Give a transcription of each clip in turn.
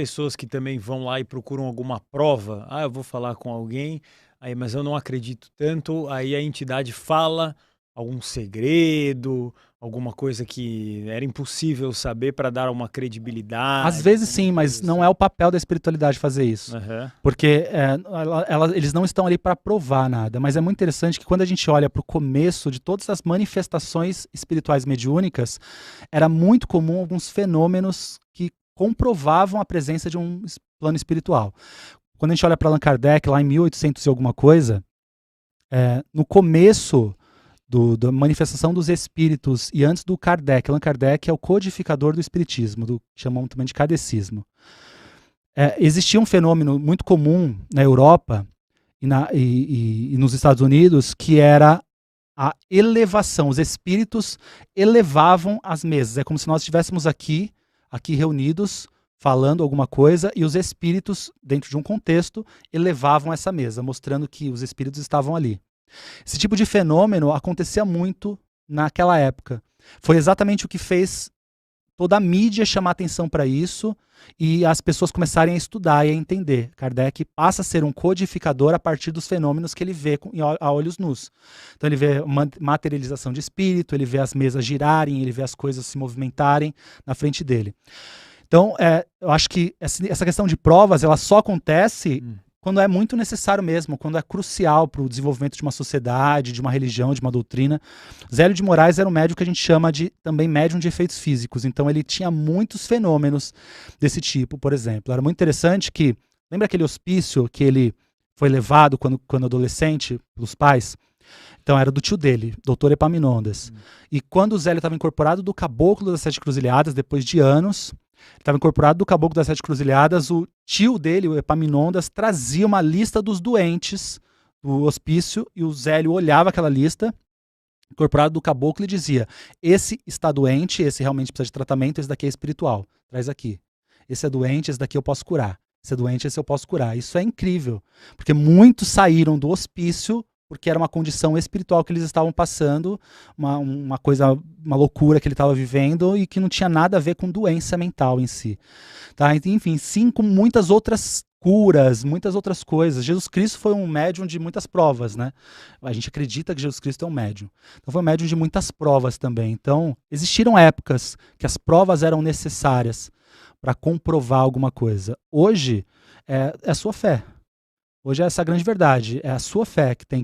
pessoas que também vão lá e procuram alguma prova. Ah, eu vou falar com alguém, aí, mas eu não acredito tanto. Aí a entidade fala algum segredo, alguma coisa que era impossível saber para dar uma Às credibilidade, vezes alguma sim, coisa mas não assim. é o papel da espiritualidade fazer isso. Aham. Porque eles não estão ali para provar nada. Mas é muito interessante que quando a gente olha para o começo de todas as manifestações espirituais mediúnicas, era muito comum alguns fenômenos que comprovavam a presença de um plano espiritual. Quando a gente olha para Allan Kardec, lá em 1800 e alguma coisa, no começo da manifestação dos espíritos e antes do Kardec, Allan Kardec é o codificador do espiritismo, do que chamamos também de kardecismo. Existia um fenômeno muito comum na Europa e nos Estados Unidos, que era a elevação. Os espíritos elevavam as mesas. É como se nós estivéssemos aqui reunidos, falando alguma coisa, e os espíritos, dentro de um contexto, elevavam essa mesa, mostrando que os espíritos estavam ali. Esse tipo de fenômeno acontecia muito naquela época. Foi exatamente o que fez toda a mídia chamar atenção para isso e as pessoas começarem a estudar e a entender. Kardec passa a ser um codificador a partir dos fenômenos que ele vê a olhos nus. Então ele vê materialização de espírito, ele vê as mesas girarem, ele vê as coisas se movimentarem na frente dele. Então, eu acho que essa questão de provas, ela só acontece quando é muito necessário mesmo, quando é crucial para o desenvolvimento de uma sociedade, de uma religião, de uma doutrina. Zélio de Moraes era um médium que a gente chama de também médium de efeitos físicos. Então ele tinha muitos fenômenos desse tipo, por exemplo. Era muito interessante que, lembra aquele hospício que ele foi levado quando adolescente pelos pais? Então era do tio dele, doutor Epaminondas. E quando o Zélio estava incorporado do Caboclo das Sete Cruzilhadas, depois de anos, estava incorporado do Caboclo das Sete Cruzilhadas, o tio dele, o Epaminondas, trazia uma lista dos doentes do hospício e o Zélio olhava aquela lista, incorporado do Caboclo, e dizia: esse está doente, esse realmente precisa de tratamento, esse daqui é espiritual, traz aqui. Esse é doente, esse daqui eu posso curar. Esse é doente, esse eu posso curar. Isso é incrível, porque muitos saíram do hospício porque era uma condição espiritual que eles estavam passando, uma coisa, uma loucura que ele estava vivendo e que não tinha nada a ver com doença mental em si. Tá? Enfim, sim, com muitas outras curas, muitas outras coisas. Jesus Cristo foi um médium de muitas provas, né? A gente acredita que Jesus Cristo é um médium. Então foi um médium de muitas provas também. Então, existiram épocas que as provas eram necessárias para comprovar alguma coisa. Hoje, é a sua fé. Hoje é essa a grande verdade. É a sua fé que tem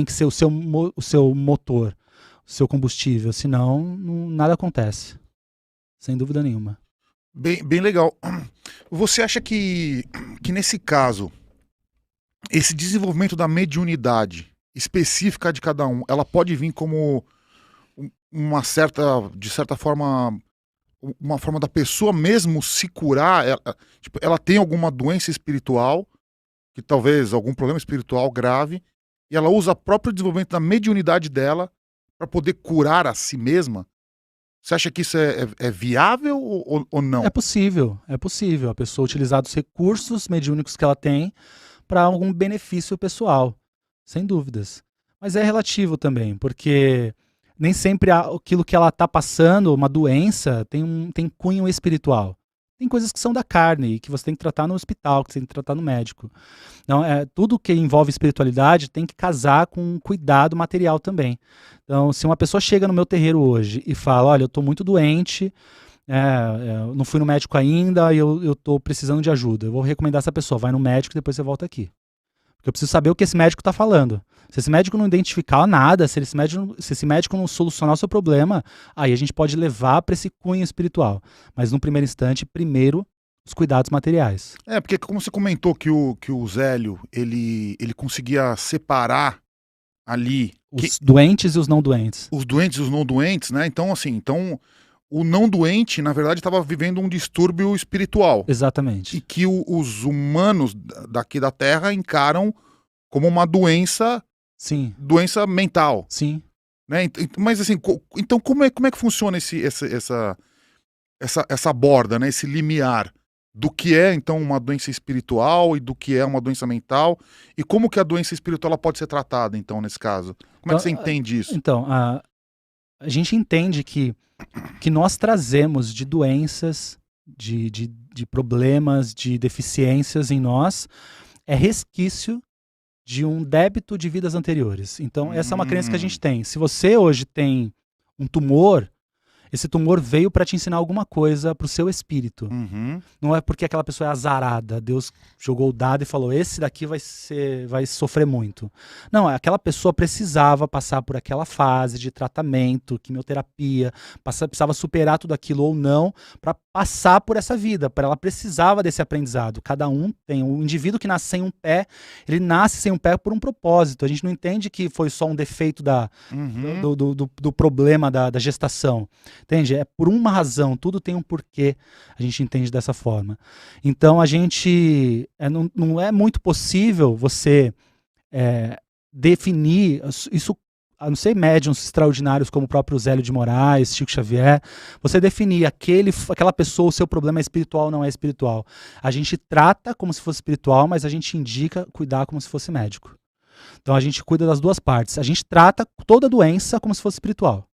que ser o seu motor, o seu combustível. Senão, nada acontece. Sem dúvida nenhuma. Bem legal. Você acha que nesse caso, esse desenvolvimento da mediunidade específica de cada um, ela pode vir como de certa forma, uma forma da pessoa mesmo se curar? Ela tem alguma doença espiritual, que talvez algum problema espiritual grave, e ela usa o próprio desenvolvimento da mediunidade dela para poder curar a si mesma? Você acha que isso é viável ou não? É possível. A pessoa utilizar os recursos mediúnicos que ela tem para algum benefício pessoal, sem dúvidas. Mas é relativo também, porque nem sempre aquilo que ela está passando, uma doença, tem cunho espiritual. Tem coisas que são da carne e que você tem que tratar no hospital, que você tem que tratar no médico. Então, tudo que envolve espiritualidade tem que casar com um cuidado material também. Então, se uma pessoa chega no meu terreiro hoje e fala: olha, eu estou muito doente, eu não fui no médico ainda e eu estou precisando de ajuda, eu vou recomendar essa pessoa: vai no médico e depois você volta aqui. Porque eu preciso saber o que esse médico está falando. Se esse médico não identificar nada, se esse médico não solucionar o seu problema, aí a gente pode levar para esse cunho espiritual. Mas no primeiro instante, primeiro, os cuidados materiais. Porque como você comentou que o Zélio, ele conseguia separar ali Os doentes e os não doentes. Os doentes e os não doentes, né? Então, assim, o não doente, na verdade, estava vivendo um distúrbio espiritual. Exatamente. E que os humanos daqui da Terra encaram como uma doença, sim, doença mental. Sim. Né? Mas assim, então como é que funciona essa borda, né? Esse limiar do que é então uma doença espiritual e do que é uma doença mental, e como que a doença espiritual ela pode ser tratada então nesse caso? Como é que você entende isso? Então, a gente entende que nós trazemos de doenças, de de problemas, de deficiências em nós, é resquício de um débito de vidas anteriores. Então, essa é uma crença que a gente tem. Se você hoje tem um tumor, esse tumor veio para te ensinar alguma coisa para o seu espírito. Não é porque aquela pessoa é azarada. Deus jogou o dado e falou, esse daqui vai sofrer muito. Não, aquela pessoa precisava passar por aquela fase de tratamento, quimioterapia, precisava superar tudo aquilo ou não para passar por essa vida. Ela precisava desse aprendizado. Cada um tem. O indivíduo que nasce sem um pé, ele nasce sem um pé por um propósito. A gente não entende que foi só um defeito do problema da gestação. Entende? É por uma razão, tudo tem um porquê, a gente entende dessa forma. Então a gente, não é muito possível você definir, isso, a não ser médiuns extraordinários como o próprio Zélio de Moraes, Chico Xavier, você definir aquela pessoa, o seu problema é espiritual ou não é espiritual. A gente trata como se fosse espiritual, mas a gente indica cuidar como se fosse médico. Então a gente cuida das duas partes. A gente trata toda doença como se fosse espiritual.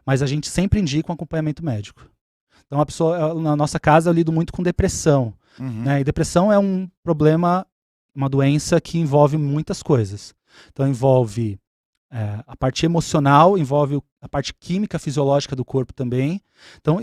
Mas a gente sempre indica um acompanhamento médico. Então, na nossa casa, eu lido muito com depressão. Né? E depressão é um problema, uma doença que envolve muitas coisas. Então, envolve a parte emocional, envolve a parte química, fisiológica do corpo também. Então,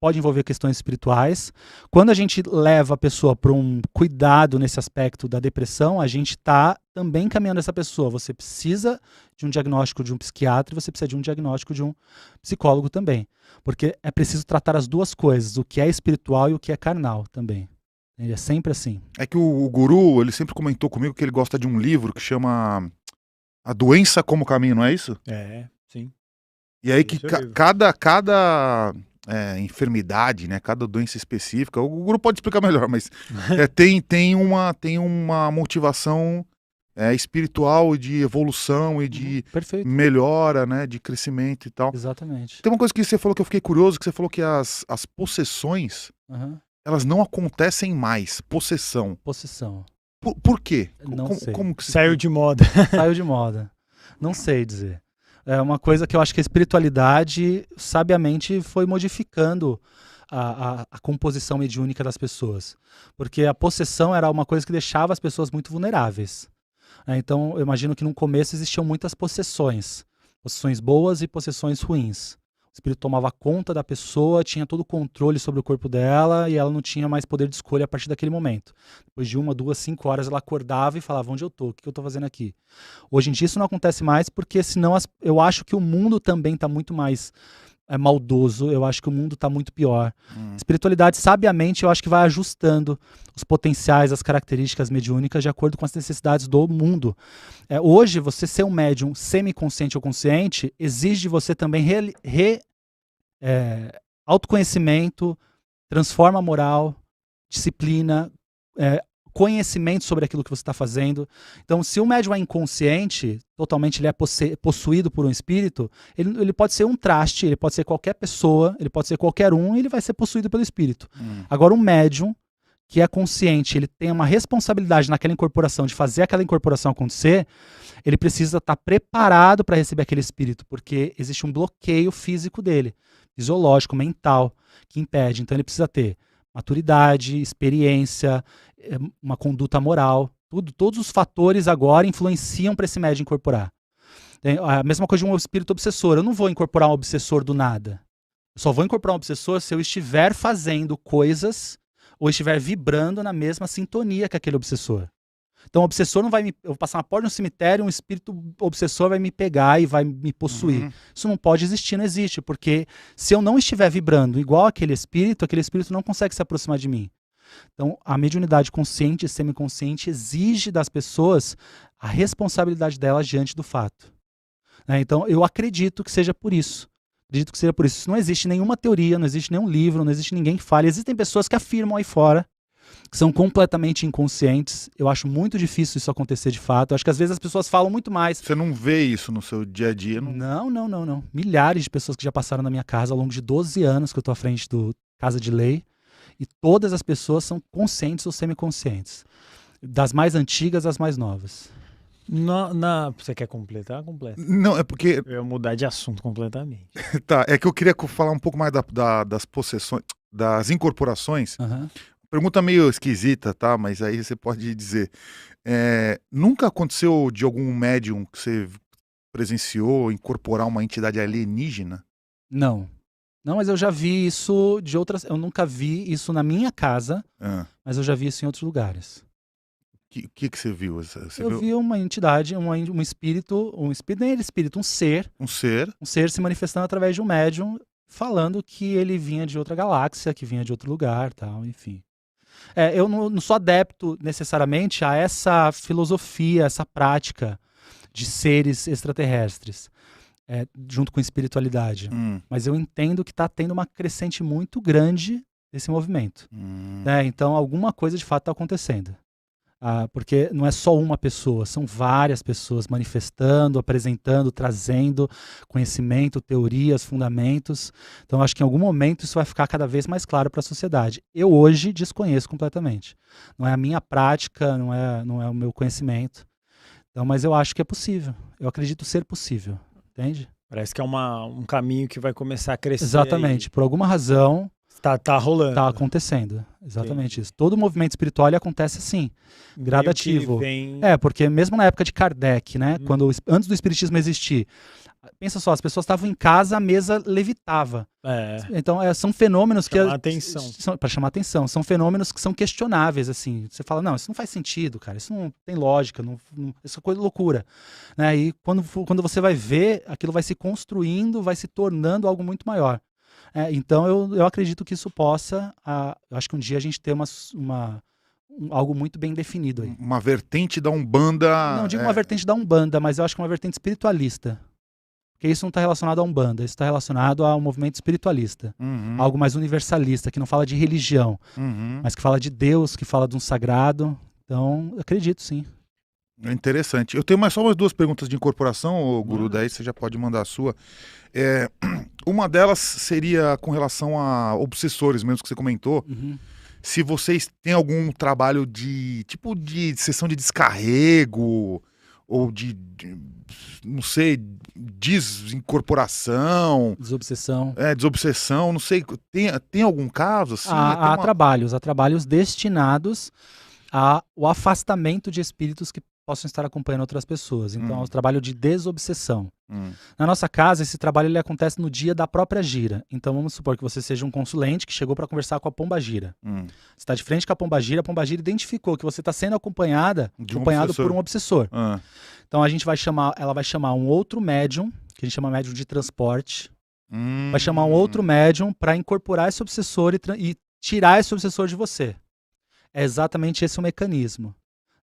pode envolver questões espirituais. Quando a gente leva a pessoa para um cuidado nesse aspecto da depressão, a gente está também encaminhando essa pessoa. Você precisa de um diagnóstico de um psiquiatra e você precisa de um diagnóstico de um psicólogo também. Porque é preciso tratar as duas coisas, o que é espiritual e o que é carnal também. É sempre assim. É que o guru, ele sempre comentou comigo que ele gosta de um livro que chama A Doença como Caminho, não é isso? Sim. E aí que cada enfermidade, né, cada doença específica, o guru pode explicar melhor, mas tem uma motivação espiritual, de evolução e de melhora, né, de crescimento e tal. Exatamente. Tem uma coisa que você falou que eu fiquei curioso, que você falou que as possessões, elas não acontecem mais. Possessão. Por quê? Não sei. Como que saiu de moda? Saiu de moda. Não sei dizer. É uma coisa que eu acho que a espiritualidade sabiamente foi modificando a composição mediúnica das pessoas. Porque a possessão era uma coisa que deixava as pessoas muito vulneráveis. Então, eu imagino que no começo existiam muitas possessões. Possessões boas e possessões ruins. O espírito tomava conta da pessoa, tinha todo o controle sobre o corpo dela e ela não tinha mais poder de escolha a partir daquele momento. Depois de 1, 2, 5 horas ela acordava e falava, onde eu tô? O que eu tô fazendo aqui? Hoje em dia isso não acontece mais porque senão eu acho que o mundo também está muito mais maldoso, eu acho que o mundo está muito pior. Espiritualidade, sabiamente, eu acho que vai ajustando os potenciais, as características mediúnicas de acordo com as necessidades do mundo. Hoje, você ser um médium semiconsciente ou consciente exige de você também autoconhecimento, transforma a moral, disciplina, conhecimento sobre aquilo que você está fazendo. Então, se o médium é inconsciente, totalmente ele é possuído por um espírito, ele pode ser um traste, ele pode ser qualquer pessoa, ele pode ser qualquer um, e ele vai ser possuído pelo espírito. Agora, um médium que é consciente, ele tem uma responsabilidade naquela incorporação, de fazer aquela incorporação acontecer, ele precisa estar preparado para receber aquele espírito, porque existe um bloqueio físico dele, fisiológico, mental, que impede. Então, ele precisa ter maturidade, experiência, uma conduta moral, todos os fatores agora influenciam para esse médium incorporar. A mesma coisa de um espírito obsessor. Eu não vou incorporar um obsessor do nada. Eu só vou incorporar um obsessor se eu estiver fazendo coisas ou estiver vibrando na mesma sintonia que aquele obsessor. Então o obsessor não vai eu vou passar na porta de um cemitério, um espírito obsessor vai me pegar e vai me possuir. Isso não pode existir, não existe, porque se eu não estiver vibrando igual aquele espírito não consegue se aproximar de mim. Então a mediunidade consciente e semiconsciente exige das pessoas a responsabilidade delas diante do fato. Então eu acredito que seja por isso. Isso não existe nenhuma teoria, não existe nenhum livro, não existe ninguém que fale. Existem pessoas que afirmam aí fora que são completamente inconscientes. Eu acho muito difícil isso acontecer de fato. Eu acho que às vezes as pessoas falam muito mais. Você não vê isso no seu dia a dia? Não. Milhares de pessoas que já passaram na minha casa ao longo de 12 anos que eu estou à frente do Casa de Lei. E todas as pessoas são conscientes ou semiconscientes. Das mais antigas às mais novas. Você quer completar? Completa. Não, é porque... Eu ia mudar de assunto completamente. Tá, é que eu queria falar um pouco mais das possessões... das incorporações. Aham. Pergunta meio esquisita, tá? Mas aí você pode dizer. Nunca aconteceu de algum médium que você presenciou incorporar uma entidade alienígena? Não. Não, mas eu já vi isso de outras. Eu nunca vi isso na minha casa, Ah, mas eu já vi isso em outros lugares. que você viu? Você Eu viu vi uma entidade, um espírito, nem ele espírito, um ser? um ser se manifestando através de um médium, falando que ele vinha de outra galáxia, que vinha de outro lugar, tal, enfim. Eu não sou adepto necessariamente a essa filosofia, essa prática de seres extraterrestres, junto com espiritualidade. Mas eu entendo que está tendo uma crescente muito grande desse movimento. Né? Então, alguma coisa de fato está acontecendo. Porque não é só uma pessoa, são várias pessoas manifestando, apresentando, trazendo conhecimento, teorias, fundamentos. Então, acho que em algum momento isso vai ficar cada vez mais claro para a sociedade. Eu hoje desconheço completamente. Não é a minha prática, não é o meu conhecimento. Então, mas eu acho que é possível. Eu acredito ser possível. Entende? Parece que é um caminho que vai começar a crescer. Exatamente. Por alguma razão, Tá rolando. está acontecendo. Exatamente isso. Todo movimento espiritual ele acontece assim, gradativo. Vem... Porque mesmo na época de Kardec, né, antes do espiritismo existir, pensa só, as pessoas estavam em casa, a mesa levitava. Então, são fênomenos para chamar atenção, são fenômenos que são questionáveis, assim. Você fala, não, isso não faz sentido, cara, isso não tem lógica, isso é coisa de loucura. Né? E quando você vai ver, aquilo vai se construindo, vai se tornando algo muito maior. Então, eu acredito que isso possa, eu acho que um dia a gente ter algo muito bem definido aí. Uma vertente da Umbanda. Não digo uma vertente da Umbanda, mas eu acho que uma vertente espiritualista. Porque isso não está relacionado à Umbanda, isso está relacionado ao movimento espiritualista. Algo mais universalista, que não fala de religião, mas que fala de Deus, que fala de um sagrado. Então, eu acredito sim. É interessante. Eu tenho só umas 2 perguntas de incorporação, Guru, daí você já pode mandar a sua. Uma delas seria com relação a obsessores, mesmo que você comentou. Se vocês têm algum trabalho de sessão de descarrego ou não sei, desincorporação. Desobsessão. Desobsessão, não sei. Tem algum caso assim? Há trabalhos destinados ao afastamento de espíritos que possam estar acompanhando outras pessoas. Então, é um trabalho de desobsessão. Na nossa casa, esse trabalho ele acontece no dia da própria gira. Então, vamos supor que você seja um consulente que chegou para conversar com a pombagira. Você está de frente com a pombagira identificou que você está sendo acompanhado por um obsessor. Então, ela vai chamar um outro médium, que a gente chama médium de transporte, vai chamar um outro médium para incorporar esse obsessor e tirar esse obsessor de você. É exatamente esse o mecanismo.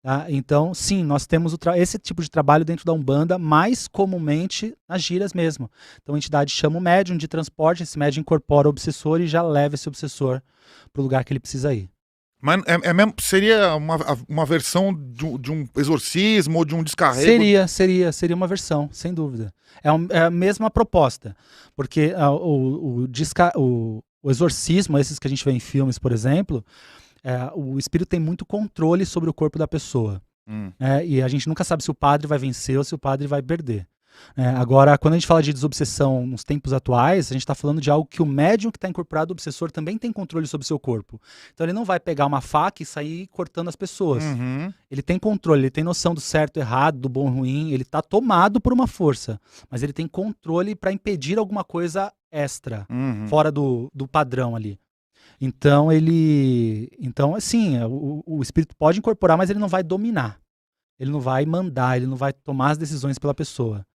Tá? Então, sim, nós temos esse tipo de trabalho dentro da Umbanda, mais comumente nas giras mesmo. Então, a entidade chama o médium de transporte, esse médium incorpora o obsessor e já leva esse obsessor para o lugar que ele precisa ir. Mas seria uma versão de um exorcismo ou de um descarrego? Seria uma versão, sem dúvida. É a mesma proposta, porque o exorcismo, esses que a gente vê em filmes, por exemplo, o espírito tem muito controle sobre o corpo da pessoa. E a gente nunca sabe se o padre vai vencer ou se o padre vai perder. Agora, quando a gente fala de desobsessão nos tempos atuais, a gente está falando de algo que o médium que está incorporado, o obsessor, também tem controle sobre o seu corpo. Então ele não vai pegar uma faca e sair cortando as pessoas. Ele tem controle, ele tem noção do certo e errado, do bom e ruim, ele está tomado por uma força, mas ele tem controle para impedir alguma coisa extra, fora do padrão ali. Então, assim, o espírito pode incorporar, mas ele não vai dominar. Ele não vai mandar, ele não vai tomar as decisões pela pessoa.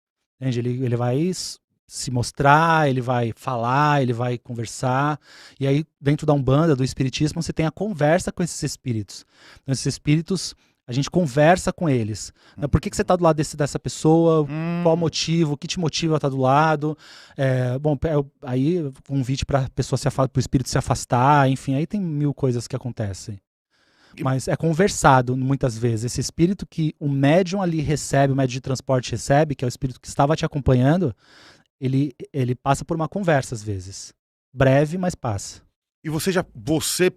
Entende? Ele vai se mostrar, ele vai falar, ele vai conversar. E aí, dentro da Umbanda, do Espiritismo, você tem a conversa com esses espíritos. Então, esses espíritos, a gente conversa com eles. Por que você está do lado dessa pessoa? Qual o motivo? O que te motiva a estar do lado? Aí convite para a pessoa para o espírito se afastar, enfim, aí tem 1000 coisas que acontecem. Mas é conversado muitas vezes. Esse espírito que o médium ali recebe, o médium de transporte recebe, que é o espírito que estava te acompanhando, ele passa por uma conversa às vezes. Breve, mas passa. E você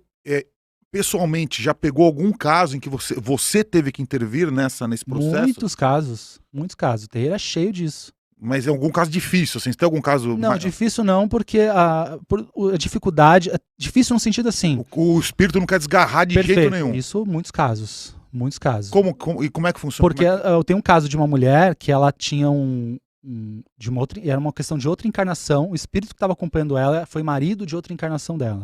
pessoalmente já pegou algum caso em que você teve que intervir nesse processo? Muitos casos. O terreiro é cheio disso. Mas é algum caso difícil, assim, se tem algum caso... Não, difícil não, porque a dificuldade... É difícil no sentido assim... O espírito não quer desgarrar de jeito nenhum. Isso, muitos casos. Muitos casos. E como é que funciona? Porque eu tenho um caso de uma mulher que ela tinha era uma questão de outra encarnação. O espírito que estava acompanhando ela foi marido de outra encarnação dela.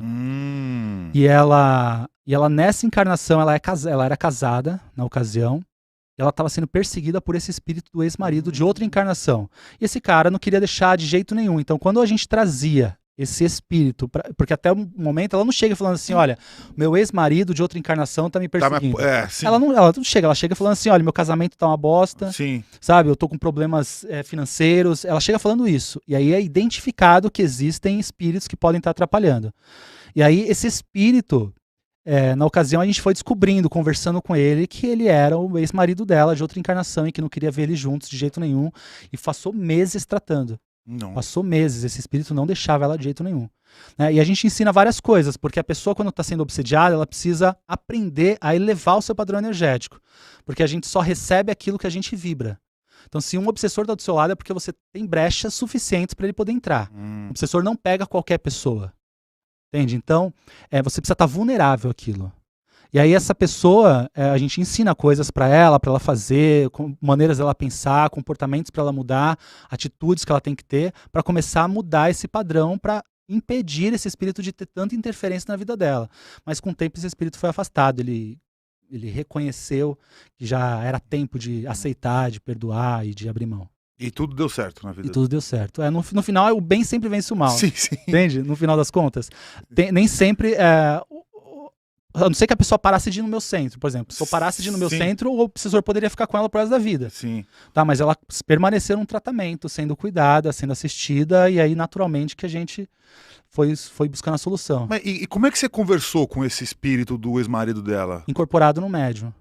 E ela nessa encarnação, ela era casada na ocasião. E ela estava sendo perseguida por esse espírito do ex-marido de outra encarnação. E esse cara não queria deixar de jeito nenhum. Então, quando a gente trazia esse espírito, porque até o momento ela não chega falando assim, olha, meu ex-marido de outra encarnação tá me perseguindo. Ela não chega, ela chega falando assim, olha, meu casamento tá uma bosta, sabe, eu tô com problemas financeiros, ela chega falando isso. E aí é identificado que existem espíritos que podem estar atrapalhando. E aí esse espírito, na ocasião a gente foi descobrindo, conversando com ele, que ele era o ex-marido dela de outra encarnação e que não queria ver eles juntos de jeito nenhum, e passou meses tratando. Não. Passou meses, esse espírito não deixava ela de jeito nenhum. E a gente ensina várias coisas, porque a pessoa, quando está sendo obsediada, ela precisa aprender a elevar o seu padrão energético. Porque a gente só recebe aquilo que a gente vibra. Então, se um obsessor está do seu lado, é porque você tem brechas suficientes para ele poder entrar. O obsessor não pega qualquer pessoa. Entende? Então, você precisa estar vulnerável àquilo. E aí essa pessoa, a gente ensina coisas para ela fazer, maneiras dela pensar, comportamentos para ela mudar, atitudes que ela tem que ter, para começar a mudar esse padrão, para impedir esse espírito de ter tanta interferência na vida dela. Mas com o tempo esse espírito foi afastado, ele reconheceu que já era tempo de aceitar, de perdoar e de abrir mão. E tudo deu certo na vida. E tudo deu certo. No final, o bem sempre vence o mal. Sim, sim. Entende? No final das contas. Nem sempre... A não ser que a pessoa parasse de ir no meu centro, por exemplo. Se eu parasse de ir no meu centro, o obsessor poderia ficar com ela pro resto da vida. Sim. Tá, mas ela permaneceu num tratamento, sendo cuidada, sendo assistida, e aí naturalmente que a gente foi buscando a solução. Mas, e como é que você conversou com esse espírito do ex-marido dela? Incorporado no médium.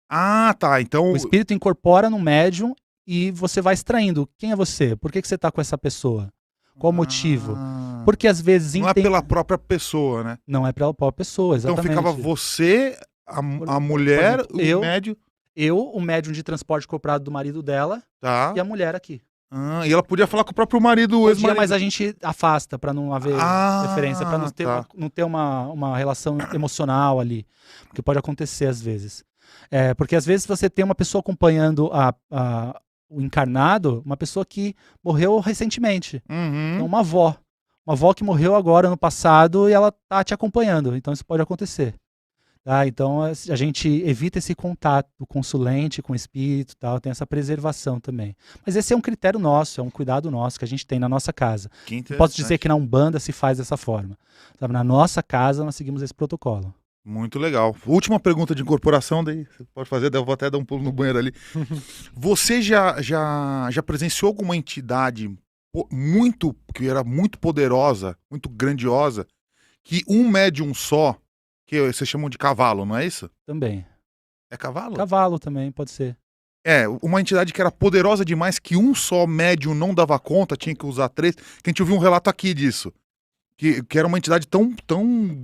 Ah, tá. Então... O espírito incorpora no médium e você vai extraindo. Quem é você? Por que você tá com essa pessoa? Qual o motivo? Porque às vezes... Não é pela própria pessoa, né? Não é pela própria pessoa, exatamente. Então ficava você, a mulher, exemplo, o médium... o médium de transporte incorporado do marido dela, e a mulher aqui. E ela podia falar com o próprio marido, o ex-marido. Mas a gente afasta para não haver referência, para não ter uma relação emocional ali. Porque pode acontecer às vezes. Porque às vezes você tem uma pessoa acompanhando o encarnado, uma pessoa que morreu recentemente. Então, uma avó que morreu agora, no passado, e ela tá te acompanhando. Então, isso pode acontecer. Tá? Então, a gente evita esse contato do consulente com o espírito, tal, tem essa preservação também. Mas esse é um critério nosso, é um cuidado nosso que a gente tem na nossa casa. Não posso dizer que na Umbanda se faz dessa forma. Sabe? Na nossa casa, nós seguimos esse protocolo. Muito legal. Última pergunta de incorporação, daí você pode fazer, daí eu vou até dar um pulo no banheiro ali. Você já presenciou alguma entidade que era muito poderosa, muito grandiosa, que um médium só, que vocês chamam de cavalo, não é isso? Também. É cavalo? Cavalo também, pode ser. Uma entidade que era poderosa demais, que um só médium não dava conta, tinha que usar 3, que a gente ouviu um relato aqui disso. Que era uma entidade tão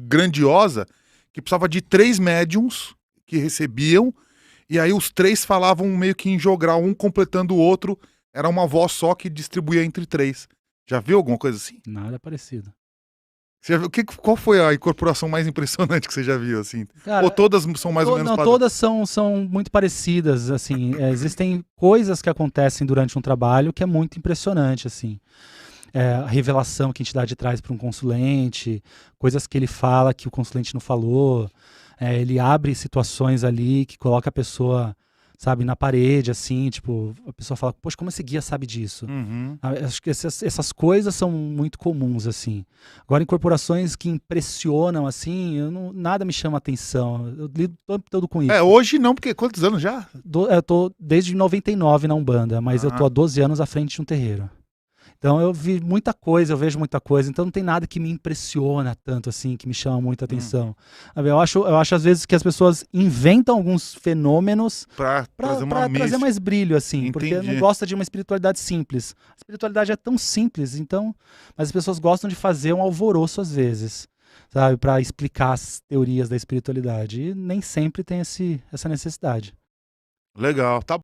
grandiosa que precisava de 3 médiums que recebiam, e aí os 3 falavam meio que em jogral, um completando o outro, era uma voz só que distribuía entre 3. Já viu alguma coisa assim? Nada parecido. Você já viu, qual foi a incorporação mais impressionante que você já viu, assim? Cara, ou todas são mais ou menos padrão? Todas são muito parecidas, assim. Existem coisas que acontecem durante um trabalho que é muito impressionante, assim. A revelação que a entidade traz para um consulente, coisas que ele fala que o consulente não falou, ele abre situações ali que coloca a pessoa, sabe, na parede, assim, tipo, a pessoa fala, poxa, como esse guia sabe disso? Acho que essas coisas são muito comuns, assim. Agora, incorporações que impressionam, assim, nada me chama atenção, eu lido todo com isso. Hoje não, porque quantos anos já? Eu tô desde 99 na Umbanda, mas eu tô há 12 anos à frente de um terreiro. Então eu vi muita coisa, eu vejo muita coisa, então não tem nada que me impressiona tanto assim, que me chama muita atenção. Eu acho às vezes que as pessoas inventam alguns fenômenos para trazer mais brilho, assim. Entendi. Porque não gosta de uma espiritualidade simples. A espiritualidade é tão simples, então, mas as pessoas gostam de fazer um alvoroço às vezes, sabe, para explicar as teorias da espiritualidade. E nem sempre tem essa necessidade. Legal, tá